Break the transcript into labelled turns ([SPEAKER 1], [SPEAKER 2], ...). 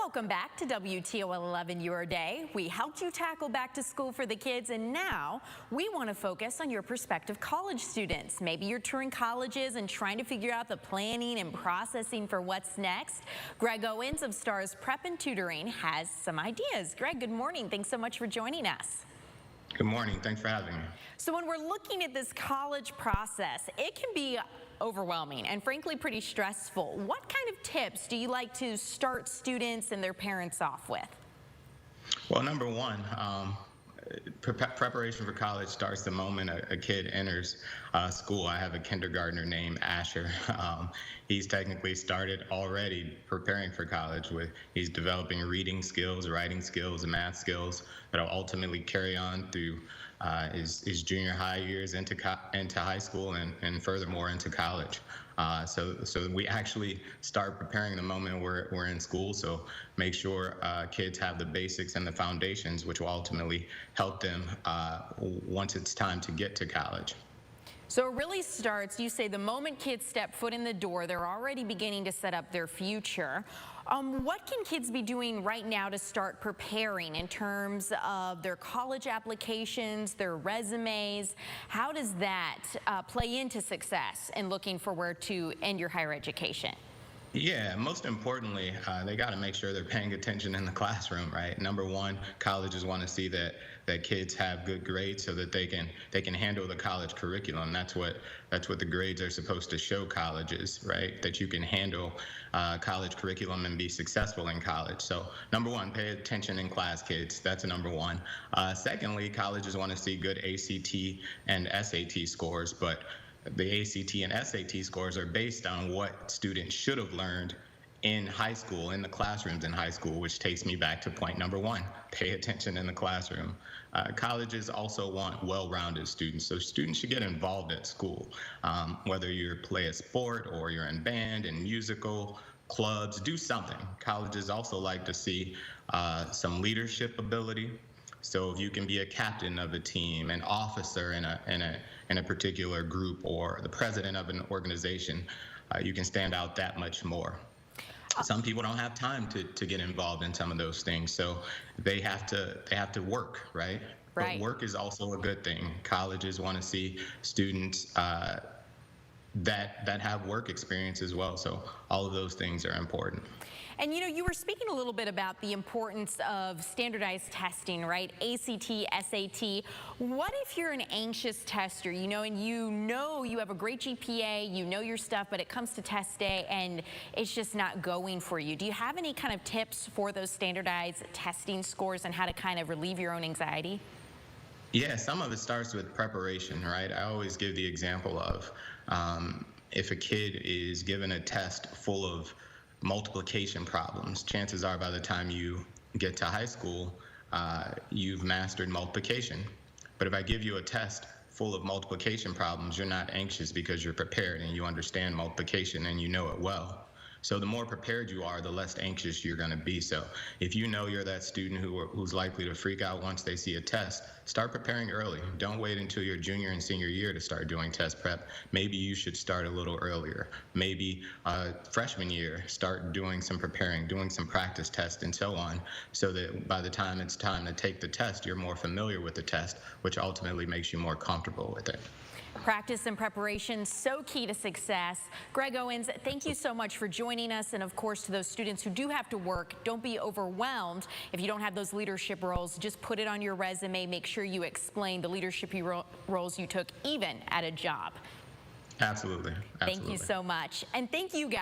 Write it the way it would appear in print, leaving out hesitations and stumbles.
[SPEAKER 1] Welcome back to WTO 11 Your Day. We helped you tackle back to school for the kids, and now we want to focus on your prospective college students. Maybe you're touring colleges and trying to figure out the planning and processing for what's next. Greg Owens of Star's Prep and Tutoring has some ideas. Greg, good morning. Thanks so much for joining us.
[SPEAKER 2] Good morning. Thanks for having me.
[SPEAKER 1] So when we're looking at this college process, it can be overwhelming and frankly pretty stressful. What kind of tips do you like to start students and their parents off with?
[SPEAKER 2] Well, number one, preparation for college starts the moment a kid enters school. I have a kindergartner named Asher. He's technically started already preparing for college. He's developing reading skills, writing skills, and math skills that will ultimately carry on through his junior high years into high school and furthermore into college. So we actually start preparing the moment we're in school. So make sure kids have the basics and the foundations, which will ultimately help them once it's time to get to college.
[SPEAKER 1] So it really starts, you say, the moment kids step foot in the door, they're already beginning to set up their future. What can kids be doing right now to start preparing in terms of their college applications, their resumes? How does that play into success in looking for where to end your higher education?
[SPEAKER 2] Yeah, most importantly, they got to make sure they're paying attention in the classroom, right? Number one, colleges want to see that kids have good grades so that they can handle the college curriculum. That's what the grades are supposed to show colleges, right? That you can handle college curriculum and be successful in college. So number one, pay attention in class, kids. That's a number one. Secondly, colleges want to see good ACT and SAT scores, but the ACT and SAT scores are based on what students should have learned in high school, in the classrooms in high school, which takes me back to point number one, pay attention in the classroom. Colleges also want well-rounded students, so students should get involved at school. Whether you play a sport or you're in band and musical clubs, do something. Colleges also like to see some leadership ability. So if you can be a captain of a team, an officer in a particular group, or the president of an organization, you can stand out that much more. Some people don't have time to get involved in some of those things, so they have to work, right?
[SPEAKER 1] Right.
[SPEAKER 2] But work is also a good thing. Colleges want to see students that have work experience as well. So all of those things are important.
[SPEAKER 1] And you know, you were speaking a little bit about the importance of standardized testing, right? ACT, SAT. What if you're an anxious tester, and you have a great GPA, you know your stuff, but it comes to test day and it's just not going for you? Do you have any kind of tips for those standardized testing scores and how to kind of relieve your own anxiety?
[SPEAKER 2] Yeah, some of it starts with preparation, right? I always give the example of if a kid is given a test full of multiplication problems, chances are by the time you get to high school, you've mastered multiplication. But if I give you a test full of multiplication problems, you're not anxious because you're prepared and you understand multiplication and you know it well. So the more prepared you are, the less anxious you're going to be. So if you know you're that student who's likely to freak out once they see a test, start preparing early. Don't wait until your junior and senior year to start doing test prep. Maybe you should start a little earlier. Maybe freshman year, start doing some preparing, doing some practice tests and so on, so that by the time it's time to take the test, you're more familiar with the test, which ultimately makes you more comfortable with it.
[SPEAKER 1] Practice and preparation, so key to success. Greg Owens, thank you so much for joining us. And of course, to those students who do have to work, don't be overwhelmed. If you don't have those leadership roles, just put it on your resume. Make sure you explain the leadership roles you took even at a job.
[SPEAKER 2] Absolutely.
[SPEAKER 1] Thank you so much. And thank you guys.